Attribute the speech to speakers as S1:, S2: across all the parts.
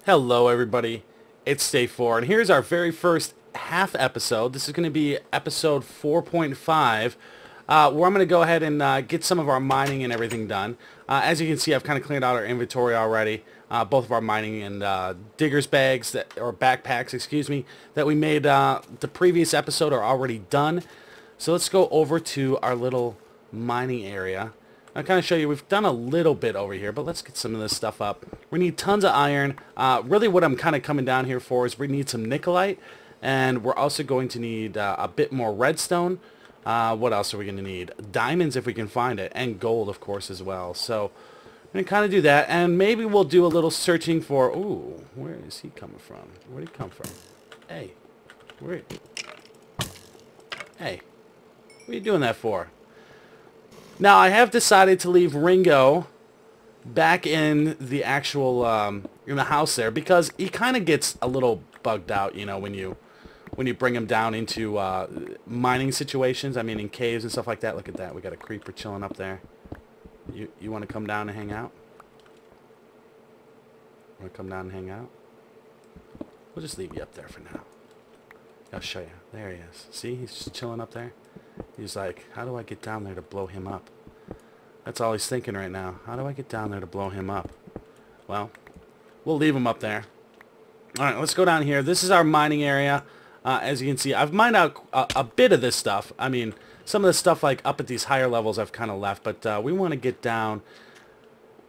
S1: Hello everybody, it's Stay4, and here's our very first half episode. This is going to be episode 4.5, where I'm going to go ahead and get some of our mining and everything done. As you can see, I've kind of cleared out our inventory already. Both of our mining and digger's bags, or backpacks, excuse me, that we made the previous episode are already done. So let's go over to our little mining area. I'll kind of show you, we've done a little bit over here, but let's get some of this stuff up. We need tons of iron. Really what I'm kind of coming down here for is we need some nickelite, and we're also going to need a bit more redstone. What else are we going to need? Diamonds if we can find it, and gold of course as well. So I'm going to kind of do that, and maybe we'll do a little searching for, ooh, where is he coming from? Where did he come from? Hey, hey, what are you doing that for? Now, I have decided to leave Ringo back in the actual, in the house there, because he kind of gets a little bugged out, you know, when you bring him down into mining situations. I mean, in caves and stuff like that. Look at that. We got a creeper chilling up there. You want to come down and hang out? Want to come down and hang out? We'll just leave you up there for now. I'll show you. There he is. See? He's just chilling up there. He's like, how do I get down there to blow him up? That's all he's thinking right now. How do I get down there to blow him up? Well, we'll leave him up there. Alright, let's go down here. This is our mining area. As you can see, I've mined out a bit of this stuff. I mean, some of the stuff like up at these higher levels I've kind of left. But we want to get down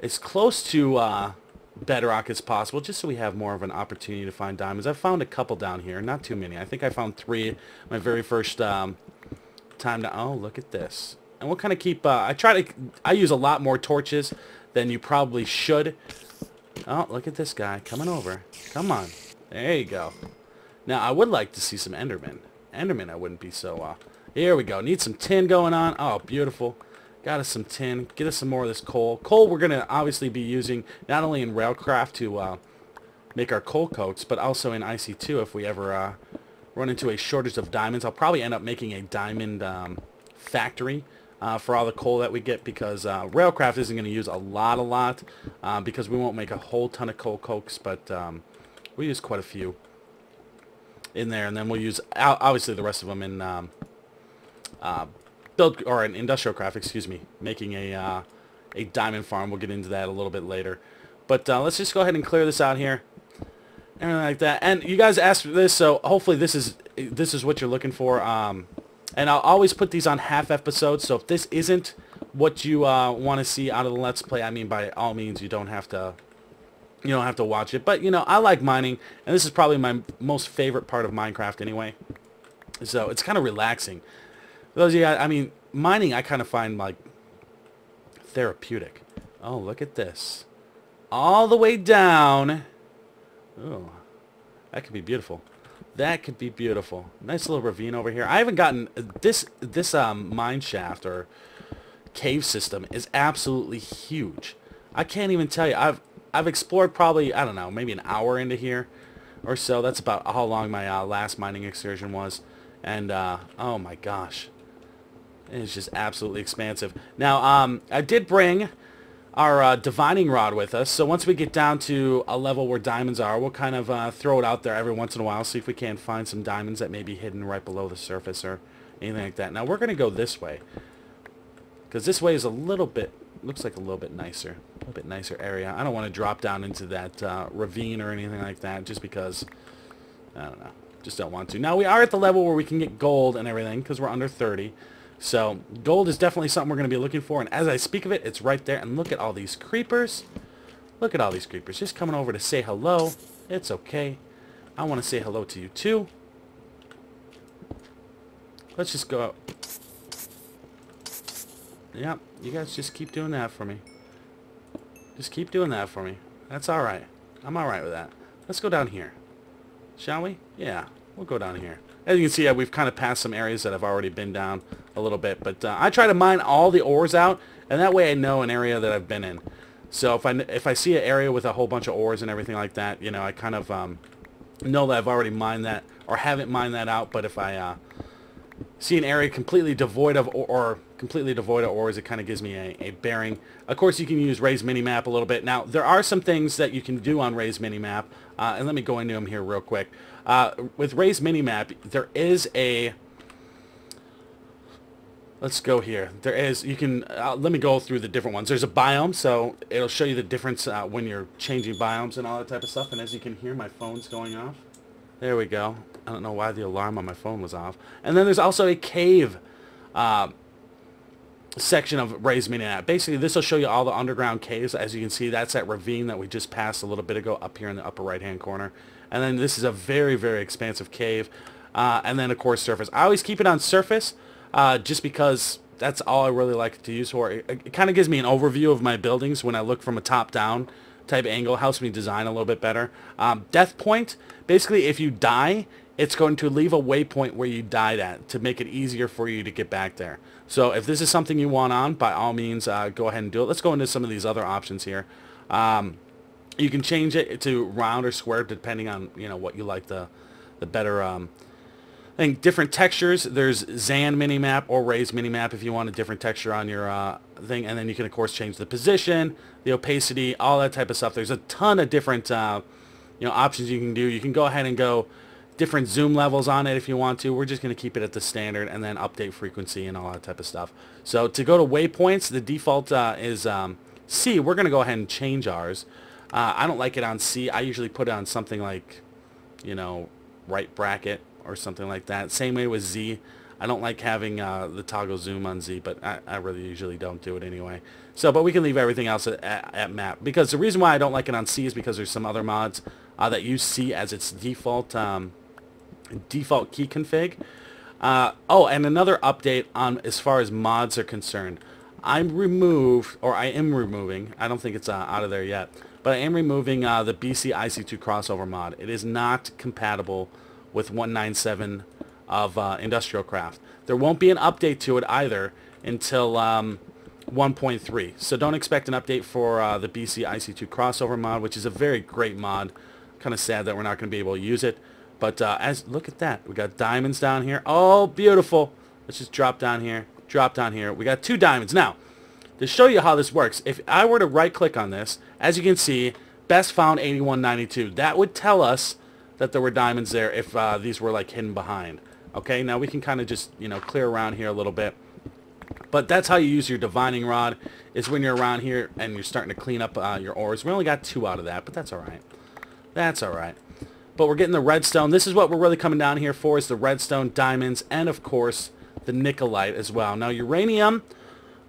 S1: as close to bedrock as possible, just so we have more of an opportunity to find diamonds. I've found a couple down here. Not too many. I think I found 3 my very first time to... Oh, look at this. And we'll kind of keep... I use a lot more torches than you probably should. Oh, look at this guy coming over. Come on. There you go. Now, I would like to see some Endermen. Endermen, I wouldn't be so... Here we go. Need some tin going on. Oh, beautiful. Got us some tin. Get us some more of this coal. Coal we're going to obviously be using not only in Railcraft to make our coal coats, but also in IC2 if we ever... run into a shortage of diamonds. I'll probably end up making a diamond factory for all the coal that we get, because Railcraft isn't going to use a lot, because we won't make a whole ton of coal cokes, but we use quite a few in there, and then we'll use obviously the rest of them in in industrial craft, excuse me, making a diamond farm. We'll get into that a little bit later, but let's just go ahead and clear this out here. Everything like that. And you guys asked for this, so hopefully this is what you're looking for. And I'll always put these on half episodes, so if this isn't what you want to see out of the Let's Play, I mean, by all means, you don't have to watch it. But, you know, I like mining, and this is probably my most favorite part of Minecraft anyway. So it's kind of relaxing. For those of you guys, I mean, mining I kind of find, like, therapeutic. Oh, look at this. All the way down... Oh, that could be beautiful. That could be beautiful. Nice little ravine over here. I haven't gotten this mine shaft or cave system is absolutely huge. I can't even tell you. I've explored probably, I don't know, maybe an hour into here or so. That's about how long my last mining excursion was. And oh my gosh, it's just absolutely expansive. Now I did bring our divining rod with us, so once we get down to a level where diamonds are, we'll kind of throw it out there every once in a while, see if we can't find some diamonds that may be hidden right below the surface or anything like that. Now we're going to go this way, because this way is a little bit, looks like a little bit nicer area. I don't want to drop down into that ravine or anything like that, just because, I don't know, just don't want to. Now we are at the level where we can get gold and everything, because we're under 30. So, gold is definitely something we're going to be looking for, and as I speak of it, it's right there. And look at all these creepers. Look at all these creepers. Just coming over to say hello. It's okay. I want to say hello to you, too. Let's just go out. Yep, you guys just keep doing that for me. Just keep doing that for me. That's alright. I'm alright with that. Let's go down here. Shall we? Yeah, we'll go down here. As you can see, we've kind of passed some areas that I've already been down a little bit, but I try to mine all the ores out, and that way I know an area that I've been in. So if I see an area with a whole bunch of ores and everything like that, you know, I kind of know that I've already mined that, or haven't mined that out. But if I see an area completely devoid of, or completely devoid of ores. It kind of gives me a bearing. Of course, you can use Ray's Minimap a little bit. Now, there are some things that you can do on Ray's Minimap, and let me go into them here real quick. With Ray's Minimap, there is a... Let's go here. There is, you can, let me go through the different ones. There's a biome, so it'll show you the difference when you're changing biomes and all that type of stuff. And as you can hear, my phone's going off. There we go. I don't know why the alarm on my phone was off. And then there's also a cave section of Ray's Minimap. Basically, this will show you all the underground caves. As you can see, that's that ravine that we just passed a little bit ago up here in the upper right-hand corner. And then this is a very, very expansive cave. And then, of course, surface. I always keep it on surface. Just because that's all I really like to use for. It kind of gives me an overview of my buildings when I look from a top-down type angle. Helps me design a little bit better. Death point, basically if you die, it's going to leave a waypoint where you died at to make it easier for you to get back there. So if this is something you want on, by all means, go ahead and do it. Let's go into some of these other options here. You can change it to round or square depending on, you know, what you like the better... I think different textures. There's Zan Minimap or Ray's Minimap if you want a different texture on your thing. And then you can, of course, change the position, the opacity, all that type of stuff. There's a ton of different options you can do. You can go ahead and go different zoom levels on it if you want to. We're just going to keep it at the standard and then update frequency and all that type of stuff. So to go to waypoints, the default is C. We're going to go ahead and change ours. I don't like it on C. I usually put it on something like, you know, right bracket or something like that. Same way with Z. I don't like having the toggle zoom on Z, but I really usually don't do it anyway. So, but we can leave everything else at map. Because the reason why I don't like it on C is because there's some other mods that use C as its default key config. Oh, and another update on as far as mods are concerned. I am removing, I don't think it's out of there yet, but I am removing the BC IC2 crossover mod. It is not compatible with 197 of Industrial Craft. There won't be an update to it either until 1.3. So don't expect an update for the BC IC2 crossover mod, which is a very great mod. Kind of sad that we're not going to be able to use it. But look at that. We got diamonds down here. Oh, beautiful. Let's just drop down here. Drop down here. We got 2 diamonds. Now, to show you how this works, if I were to right-click on this, as you can see, best found 8192. That would tell us that there were diamonds there if these were like hidden behind. Okay, now we can kind of just, you know, clear around here a little bit. But that's how you use your divining rod, is when you're around here and you're starting to clean up your ores. We only got 2 out of that, but that's alright. That's alright. But we're getting the redstone. This is what we're really coming down here for, is the redstone, diamonds, and of course the nickelite as well. Now uranium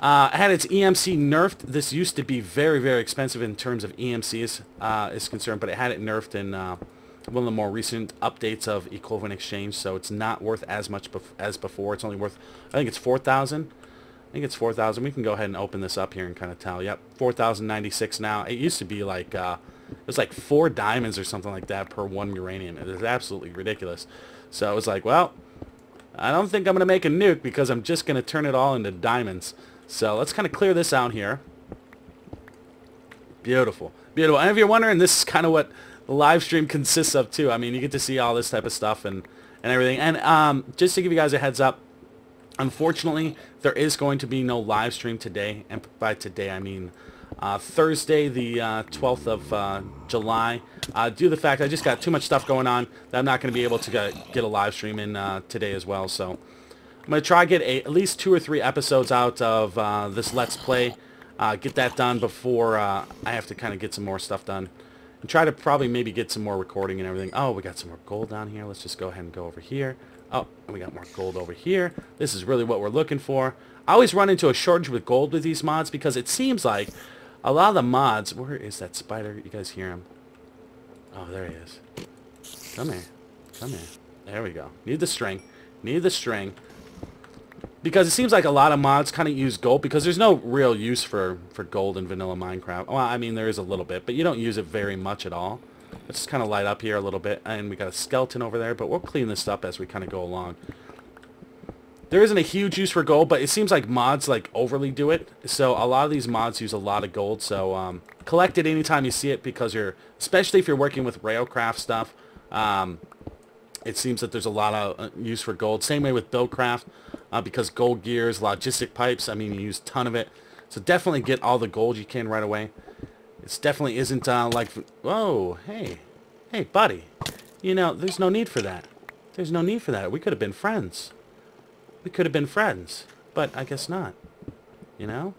S1: had its EMC nerfed. This used to be very, very expensive in terms of EMCs is concerned, but it had it nerfed in one of the more recent updates of equivalent exchange, so it's not worth as much as before. It's only worth, I think it's 4,000. I think it's 4,000. We can go ahead and open this up here and kind of tell. Yep, 4,096 now. It used to be like it was like 4 diamonds or something like that per 1 uranium. It is absolutely ridiculous. So it was like, well, I don't think I'm going to make a nuke because I'm just going to turn it all into diamonds. So let's kind of clear this out here. Beautiful. Beautiful. And if you're wondering, this is kind of what the live stream consists of too. I mean, you get to see all this type of stuff and everything. And just to give you guys a heads up, unfortunately, there is going to be no live stream today. And by today, I mean Thursday, the 12th of July. Due to the fact I just got too much stuff going on that I'm not going to be able to get a live stream in today as well. So I'm going to try to get at least 2 or 3 episodes out of this Let's Play. Get that done before I have to kind of get some more stuff done. And try to probably maybe get some more recording and everything. Oh, we got some more gold down here. Let's just go ahead and go over here. Oh, and we got more gold over here. This is really what we're looking for. I always run into a shortage with gold with these mods because it seems like a lot of the mods... Where is that spider? You guys hear him? Oh, there he is. Come here. Come here. There we go. Need the string. Need the string. Because it seems like a lot of mods kind of use gold because there's no real use for gold in vanilla Minecraft. Well, I mean, there is a little bit, but you don't use it very much at all. Let's just kind of light up here a little bit. And we got a skeleton over there, but we'll clean this up as we kind of go along. There isn't a huge use for gold, but it seems like mods like overly do it. So a lot of these mods use a lot of gold. So collect it anytime you see it because especially if you're working with Railcraft stuff, it seems that there's a lot of use for gold. Same way with Buildcraft. because gold gears, logistic pipes, I mean, you use a ton of it. So definitely get all the gold you can right away. It definitely isn't like, whoa, hey, buddy. You know, there's no need for that. There's no need for that. We could have been friends. We could have been friends, but I guess not. You know?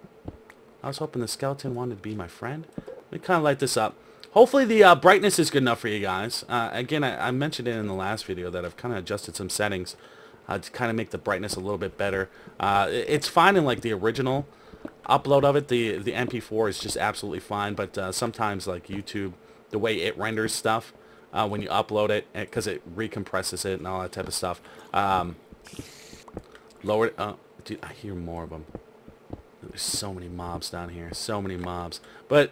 S1: I was hoping the skeleton wanted to be my friend. Let me kind of light this up. Hopefully the brightness is good enough for you guys. Again, I mentioned it in the last video that I've kind of adjusted some settings to kind of make the brightness a little bit better. It's fine in like the original upload of it. The MP4 is just absolutely fine, but sometimes like YouTube, the way it renders stuff when you upload it, because it recompresses it and all that type of stuff. Lower it. Dude, I hear more of them. There's so many mobs down here. So many mobs. But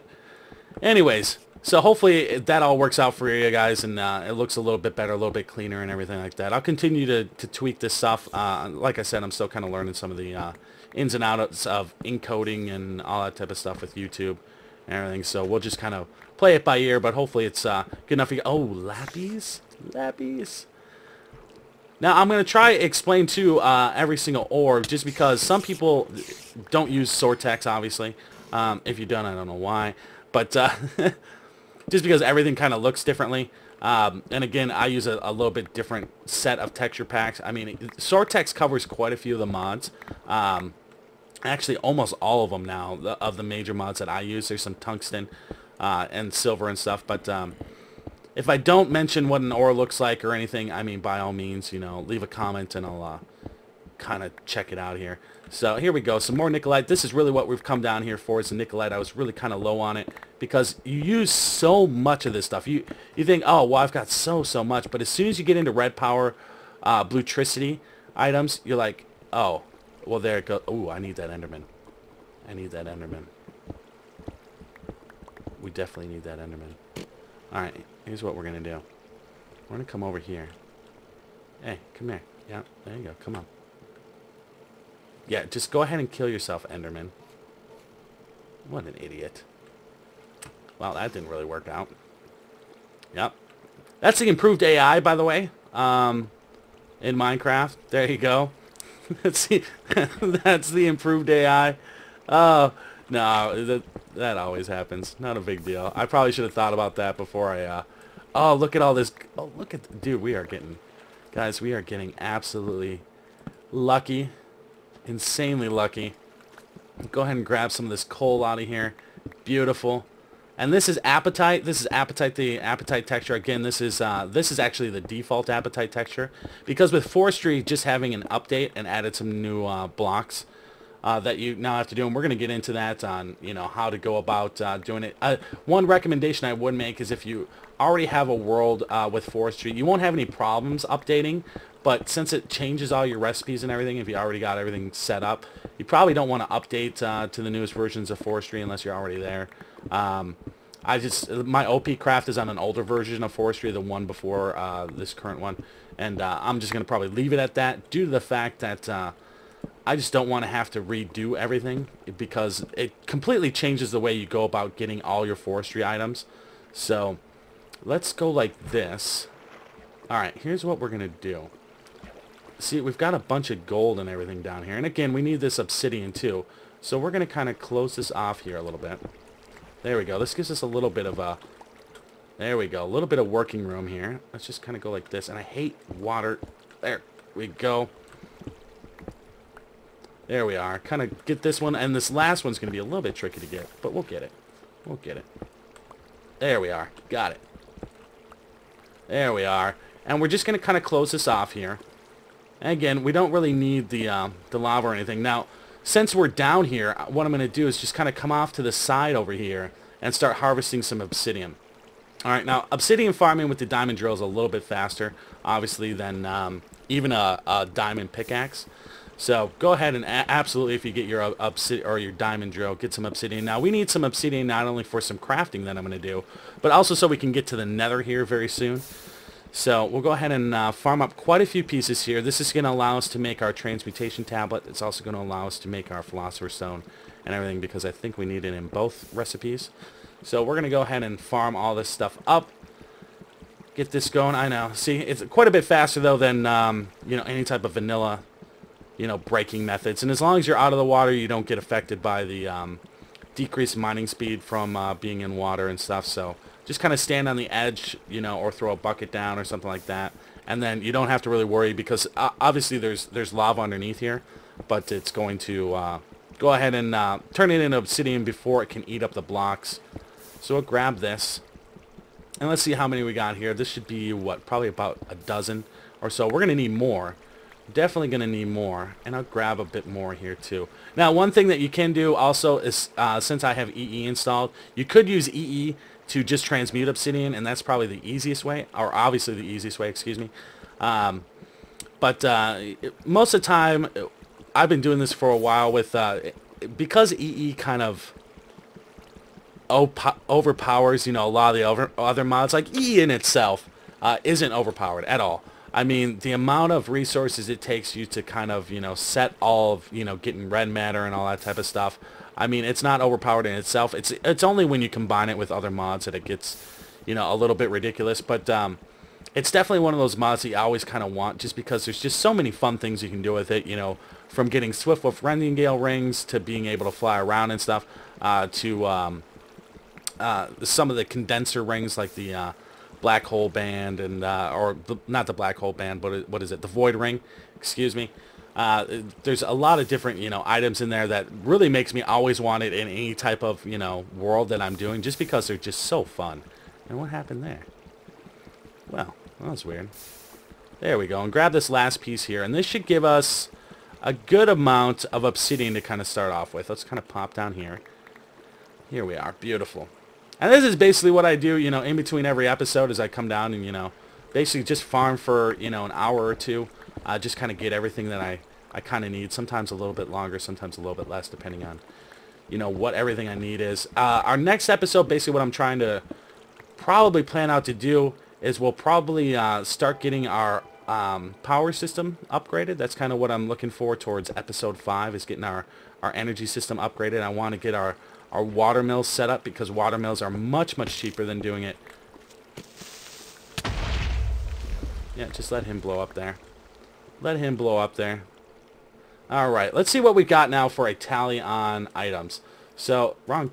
S1: anyways, so hopefully that all works out for you guys, and it looks a little bit better, a little bit cleaner and everything like that. I'll continue to tweak this stuff. Like I said, I'm still kind of learning some of the ins and outs of encoding and all that type of stuff with YouTube and everything. So we'll just kind of play it by ear, but hopefully it's good enough for you. Oh, lappies? Lappies. Now, I'm going to try to explain, too, every single orb, just because some people don't use sword text, obviously. If you don't, I don't know why. But just because everything kind of looks differently. And again, I use a little bit different set of texture packs. I mean, sword text covers quite a few of the mods. Actually, almost all of them now, of the major mods that I use. There's some tungsten and silver and stuff, but if I don't mention what an ore looks like or anything, I mean, by all means, you know, leave a comment and I'll kind of check it out here. So here we go, some more Nikolite. This is really what we've come down here for, is the Nikolite. I was really kind of low on it because you use so much of this stuff. You think, oh, well, I've got so much, but as soon as you get into red power, bluetricity items, you're like, oh, well, there it goes. Ooh, I need that Enderman. I need that Enderman. We definitely need that Enderman. Alright, here's what we're going to do. We're going to come over here. Hey, come here. Yeah, there you go. Come on. Yeah, just go ahead and kill yourself, Enderman. What an idiot. Well, that didn't really work out. Yep. That's the improved AI, by the way, in Minecraft. There you go. That's the improved AI. Oh, no, that always happens. Not a big deal. I probably should have thought about that before I, oh, look at all this. Oh, look at, dude, we are getting, guys, we are getting absolutely lucky. Insanely lucky. Go ahead and grab some of this coal out of here. Beautiful. And this is Appetite. This is Appetite, the Appetite texture. Again, this is actually the default Appetite texture. Because with Forestry just having an update and added some new blocks, that you now have to do, and we're going to get into that on, you know, how to go about doing it. One recommendation I would make is if you already have a world with Forestry, you won't have any problems updating, but since it changes all your recipes and everything, if you already got everything set up, you probably don't want to update to the newest versions of Forestry unless you're already there. My OP craft is on an older version of Forestry, the one before this current one, and I'm just going to probably leave it at that due to the fact that I just don't want to have to redo everything because it completely changes the way you go about getting all your forestry items. So let's go like this. Alright, here's what we're going to do. See, we've got a bunch of gold and everything down here. And again, we need this obsidian too. So we're going to kind of close this off here a little bit. There we go. This gives us a little bit of a... There we go. A little bit of working room here. Let's just kind of go like this. And I hate water. There we go. There we are. Kind of get this one, and this last one's going to be a little bit tricky to get, but we'll get it. We'll get it. There we are. Got it. There we are. And we're just going to kind of close this off here. And again, we don't really need the lava or anything. Now, since we're down here, what I'm going to do is just kind of come off to the side over here and start harvesting some obsidian. Alright, now, obsidian farming with the diamond drill is a little bit faster, obviously, than even a diamond pickaxe. So go ahead and absolutely, if you get your obsidian or your diamond drill, get some obsidian. Now we need some obsidian not only for some crafting that I'm going to do, but also so we can get to the nether here very soon. So we'll go ahead and farm up quite a few pieces here. This is going to allow us to make our transmutation tablet. It's also going to allow us to make our philosopher's stone and everything because I think we need it in both recipes. So we're going to go ahead and farm all this stuff up. Get this going. I know. See, it's quite a bit faster though than you know, any type of vanilla you know, braking methods. And as long as you're out of the water, you don't get affected by the decreased mining speed from being in water and stuff. So just kind of stand on the edge, you know, or throw a bucket down or something like that. And then you don't have to really worry because obviously there's lava underneath here, but it's going to go ahead and turn it into obsidian before it can eat up the blocks. So we'll grab this. And let's see how many we got here. This should be, what, probably about a dozen or so. We're going to need more. Definitely going to need more. And I'll grab a bit more here too. Now, one thing that you can do also is, since I have EE installed, you could use EE to just transmute obsidian, and that's probably the easiest way, or obviously the easiest way, excuse me. But most of the time, I've been doing this for a while with, because EE kind of overpowers, you know, a lot of the other mods. Like E in itself isn't overpowered at all. I mean, the amount of resources it takes you to kind of, you know, set all of, you know, getting red matter and all that type of stuff. I mean, it's not overpowered in itself. It's only when you combine it with other mods that it gets, you know, a little bit ridiculous. But it's definitely one of those mods that you always kind of want, just because there's just so many fun things you can do with it. You know, from getting Swiftwolf Rending-Gale rings to being able to fly around and stuff, to some of the condenser rings like the black hole band and not the black hole band, but what is it, the void ring, excuse me. There's a lot of different, you know, items in there that really makes me always want it in any type of, you know, world that I'm doing, just because they're just so fun. And what happened there? Well, that was weird. There we go. And grab this last piece here, and this should give us a good amount of obsidian to kind of start off with. Let's kind of pop down here. Here we are. Beautiful. And this is basically what I do, you know, in between every episode, is I come down and, you know, basically just farm for, you know, an hour or two. Just kind of get everything that I kind of need. Sometimes a little bit longer, sometimes a little bit less, depending on, you know, what everything I need is. Our next episode, basically what I'm trying to probably plan out to do is we'll probably start getting our power system upgraded. That's kind of what I'm looking for towards episode 5, is getting our energy system upgraded. I want to get our water mills set up, because water mills are much, much cheaper than doing it. Yeah, just let him blow up there. Let him blow up there. Alright, let's see what we got now for a tally on items. So, wrong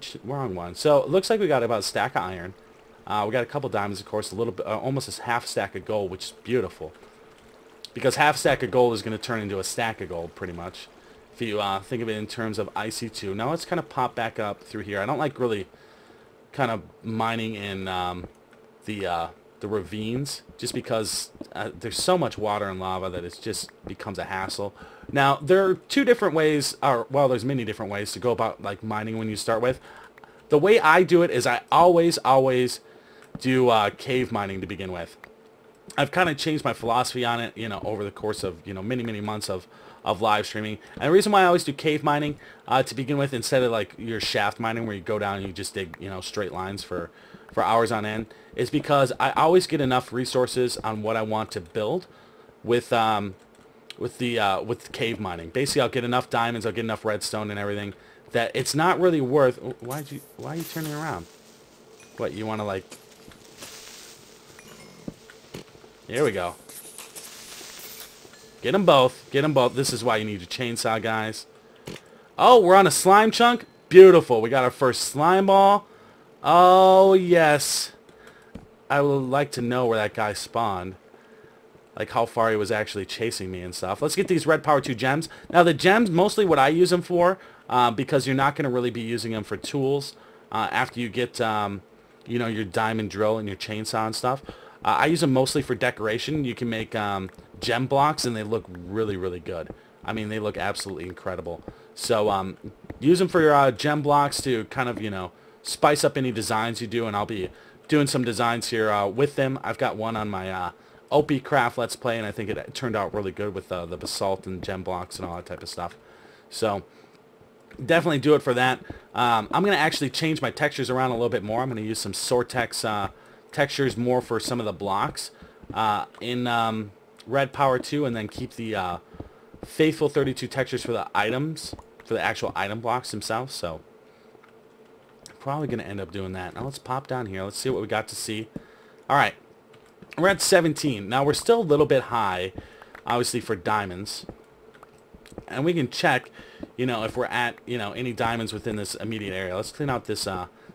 S1: one. So, it looks like we got about a stack of iron. We got a couple diamonds, of course, a little bit, almost a half stack of gold, which is beautiful. Because half stack of gold is going to turn into a stack of gold, pretty much. If you think of it in terms of IC2. Now let's kind of pop back up through here. I don't like really kind of mining in the ravines, just because there's so much water and lava that it just becomes a hassle. Now there are two different ways, or well, there's many different ways to go about like mining when you start with. The way I do it is I always do cave mining to begin with. I've kind of changed my philosophy on it, you know, over the course of, you know, many months of live streaming. And the reason why I always do cave mining to begin with, instead of like your shaft mining where you go down and you just dig, you know, straight lines for hours on end, is because I always get enough resources on what I want to build with cave mining. Basically, I'll get enough diamonds, I'll get enough redstone and everything that it's not really worth. Why are you turning around? What, you want to like? Here we go. Get them both. Get them both. This is why you need your chainsaw, guys. Oh, we're on a slime chunk. Beautiful. We got our first slime ball. Oh, yes. I would like to know where that guy spawned. Like how far he was actually chasing me and stuff. Let's get these red power 2 gems. Now, the gems, mostly what I use them for, because you're not going to really be using them for tools after you get, you know, your diamond drill and your chainsaw and stuff. I use them mostly for decoration. You can make gem blocks, and they look really, really good. I mean, they look absolutely incredible. So use them for your gem blocks to kind of, you know, spice up any designs you do, and I'll be doing some designs here with them. I've got one on my OP Craft Let's Play, and I think it turned out really good with the basalt and gem blocks and all that type of stuff. So definitely do it for that. I'm going to actually change my textures around a little bit more. I'm going to use some Sortex textures more for some of the blocks in Red Power 2, and then keep the Faithful 32 textures for the items, for the actual item blocks themselves. So probably going to end up doing that. Now let's pop down here. Let's see what we got to see. All right. We're at 17. Now we're still a little bit high, obviously, for diamonds. And we can check, you know, if we're at, you know, any diamonds within this immediate area. Let's clean out this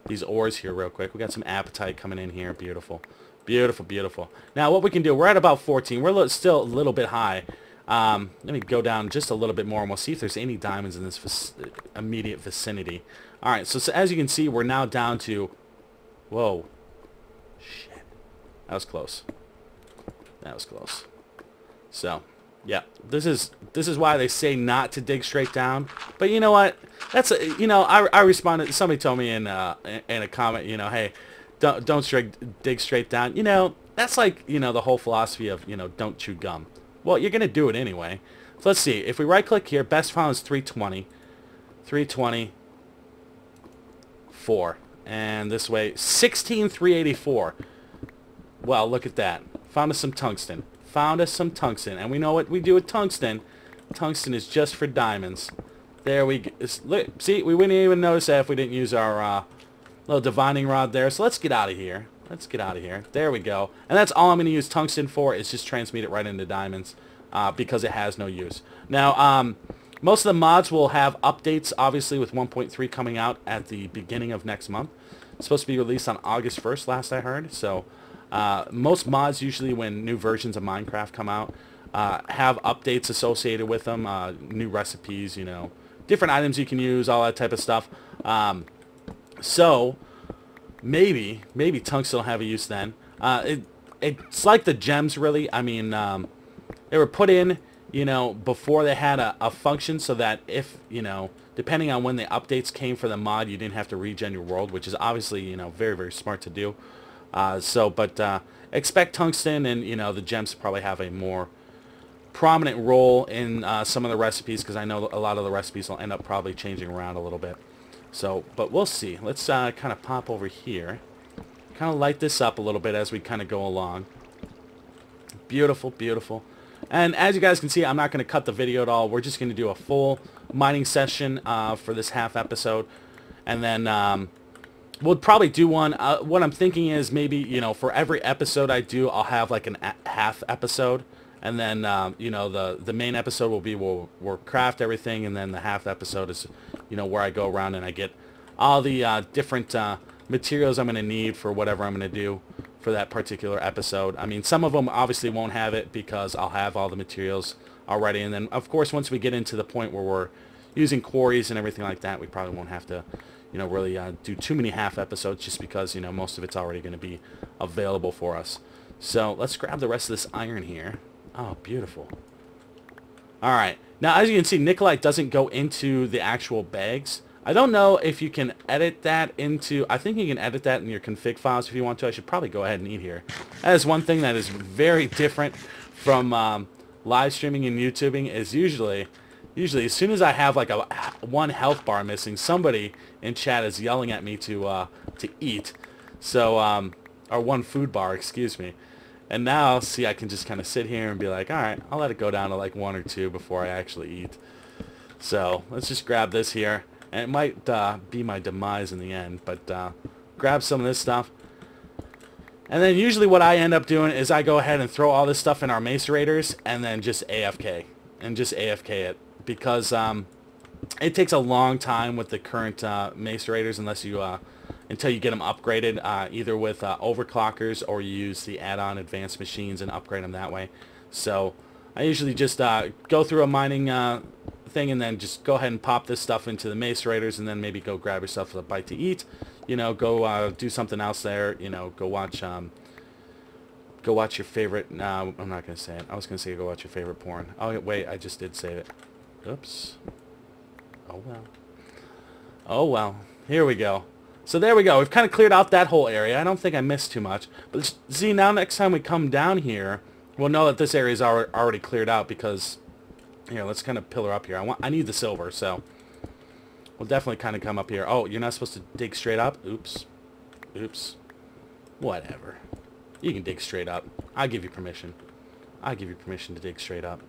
S1: these ores here real quick. We got some apatite coming in here. Beautiful. Beautiful, beautiful. Now what we can do, we're at about 14. We're still a little bit high. Let me go down just a little bit more and we'll see if there's any diamonds in this immediate vicinity. Alright, so as you can see, we're now down to... Whoa. Shit. That was close. That was close. So, yeah. This is why they say not to dig straight down. But you know what? That's you know, I responded. Somebody told me in a comment, you know, hey, don't dig straight down. You know, that's like, you know, the whole philosophy of, you know, don't chew gum. Well, you're gonna do it anyway. So let's see. If we right click here, best found is 320. 320. 4. And this way, 16,384. Well, look at that. Found us some tungsten. Found us some tungsten. And we know what we do with tungsten. Tungsten is just for diamonds. There we go. Look, see, we wouldn't even notice that if we didn't use our little divining rod there. So let's get out of here. Let's get out of here. There we go. And that's all I'm going to use tungsten for, is just transmute it right into diamonds because it has no use. Now, most of the mods will have updates, obviously, with 1.3 coming out at the beginning of next month. It's supposed to be released on August 1st, last I heard. So most mods, usually when new versions of Minecraft come out, have updates associated with them, new recipes, you know, different items you can use, all that type of stuff. So maybe tungsten will have a use then. It's like the gems, really. I mean, they were put in, you know, before they had a function, so that if, you know, depending on when the updates came for the mod, you didn't have to regen your world, which is obviously, you know, very, very smart to do. But expect tungsten and, you know, the gems to probably have a more prominent role in some of the recipes, because I know a lot of the recipes will end up probably changing around a little bit. So, but we'll see. Let's kind of pop over here. Kind of light this up a little bit as we kind of go along. Beautiful, beautiful. And as you guys can see, I'm not going to cut the video at all. We're just going to do a full mining session for this half episode. And then we'll probably do one. What I'm thinking is maybe, you know, for every episode I do, I'll have like a half episode. And then, you know, the main episode will be we'll craft everything. And then the half episode is, you know, where I go around and I get all the different materials I'm going to need for whatever I'm going to do for that particular episode. I mean, some of them obviously won't have it because I'll have all the materials already. And then, of course, once we get into the point where we're using quarries and everything like that, we probably won't have to, you know, really do too many half episodes, just because, you know, most of it's already going to be available for us. So let's grab the rest of this iron here. Oh, beautiful. All right. Now, as you can see, Nikolite doesn't go into the actual bags. I don't know if you can edit that into... I think you can edit that in your config files if you want to. I should probably go ahead and eat here. That is one thing that is very different from live streaming and YouTubing, is usually as soon as I have like one health bar missing, somebody in chat is yelling at me to eat. So, or one food bar, excuse me. And now, see, I can just kind of sit here and be like, all right, I'll let it go down to like 1 or 2 before I actually eat. So let's just grab this here. And it might be my demise in the end, but grab some of this stuff. And then usually what I end up doing is I go ahead and throw all this stuff in our macerators and then just AFK. And just AFK it. Because it takes a long time with the current macerators unless you... until you get them upgraded, either with overclockers or you use the add-on advanced machines and upgrade them that way. So I usually just go through a mining thing and then just go ahead and pop this stuff into the macerators and then maybe go grab yourself a bite to eat. You know, go do something else there. You know, go watch your favorite... No, I'm not going to say it. I was going to say go watch your favorite porn. Oh, wait, I just did say it. Oops. Oh, well. Oh, well. Here we go. So there we go. We've kind of cleared out that whole area. I don't think I missed too much. But see, now next time we come down here, we'll know that this area is already cleared out because... Here, let's kind of pillar up here. I need the silver, so... We'll definitely kind of come up here. Oh, you're not supposed to dig straight up? Oops. Oops. Whatever. You can dig straight up. I'll give you permission. I'll give you permission to dig straight up.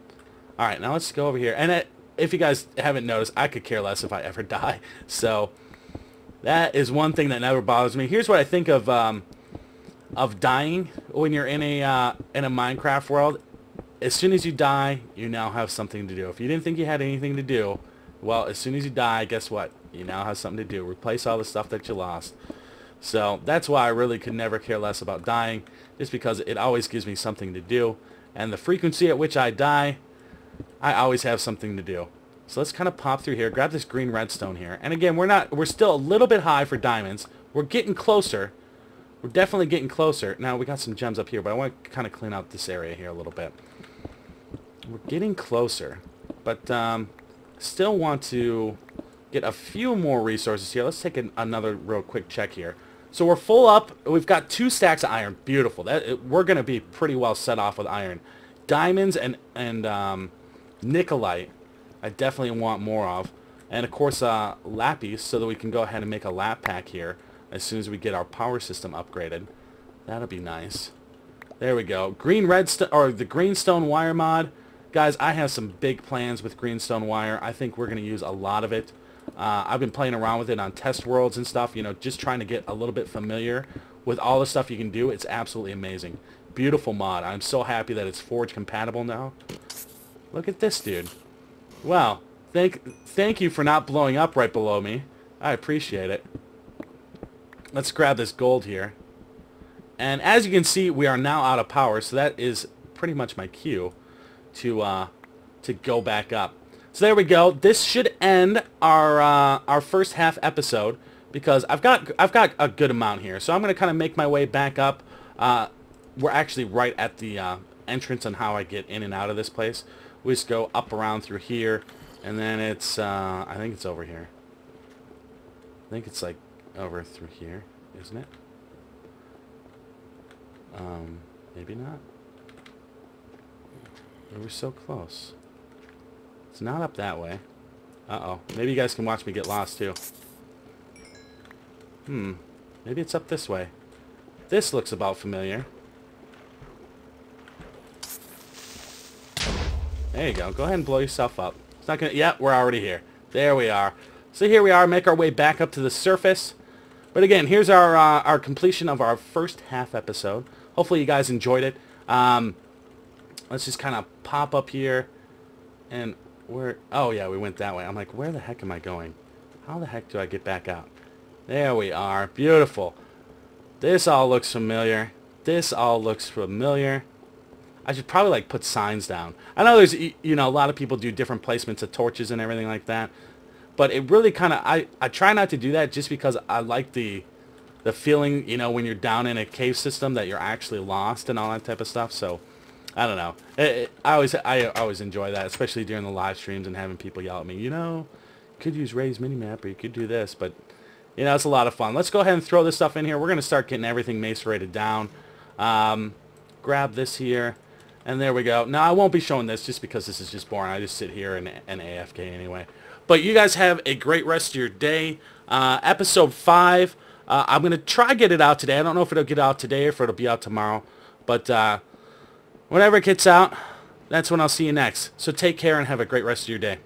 S1: Alright, now let's go over here. And if you guys haven't noticed, I could care less if I ever die. So... That is one thing that never bothers me. Here's what I think of dying when you're in a Minecraft world. as soon as you die, you now have something to do. If you didn't think you had anything to do, well, as soon as you die, guess what? You now have something to do. Replace all the stuff that you lost. So that's why I really could never care less about dying, just because it always gives me something to do. And the frequency at which I die, I always have something to do. So let's kind of pop through here, grab this green redstone here. And again, we're still a little bit high for diamonds. We're getting closer. We're definitely getting closer. Now, we got some gems up here, but I want to kind of clean out this area here a little bit. We're getting closer, but still want to get a few more resources here. Let's take another real quick check here. So we're full up. We've got 2 stacks of iron. Beautiful. We're going to be pretty well set off with iron. Diamonds and Nikolite, I definitely want more of. And, of course, lapis, so that we can go ahead and make a lap pack here as soon as we get our power system upgraded. That'll be nice. There we go. The greenstone wire mod. Guys, I have some big plans with greenstone wire. I think we're going to use a lot of it. I've been playing around with it on test worlds and stuff, you know, just trying to get a little bit familiar with all the stuff you can do. It's absolutely amazing. Beautiful mod. I'm so happy that it's Forge compatible now. Look at this, dude. Wow. Thank you for not blowing up right below me. I appreciate it. Let's grab this gold here. And as you can see, we are now out of power, so that is pretty much my cue to go back up. So there we go. This should end our first half episode, because I've got a good amount here. So I'm going to kind of make my way back up. We're actually right at the entrance on how I get in and out of this place. We just go up around through here, and then it's I think it's over here. I think it's like over through here, isn't it? Maybe not. We were so close. It's not up that way. Uh-oh. Maybe you guys can watch me get lost, too. Maybe it's up this way. This looks about familiar. There you go. Go ahead and blow yourself up. It's not gonna... Yeah, we're already here. There we are. So here we are. Make our way back up to the surface. But again, here's our completion of our first half episode. Hopefully you guys enjoyed it. Let's just kind of pop up here, and oh yeah, we went that way. I'm like, where the heck am I going? How the heck do I get back out? There we are. Beautiful. This all looks familiar. This all looks familiar. I should probably like put signs down. I know there's, you know, a lot of people do different placements of torches and everything like that, but it really kind of, I try not to do that just because I like the feeling, you know, when you're down in a cave system that you're actually lost and all that type of stuff. So I don't know. I always enjoy that, especially during the live streams and having people yell at me, you know, you could use Ray's minimap or you could do this, but you know, it's a lot of fun. Let's go ahead and throw this stuff in here. We're going to start getting everything macerated down. Grab this here, and there we go. Now, I won't be showing this just because this is just boring. I just sit here and AFK anyway. But you guys have a great rest of your day. Episode 5. I'm going to try get it out today. I don't know if it'll get out today or if it'll be out tomorrow. But whenever it gets out, that's when I'll see you next. So take care and have a great rest of your day.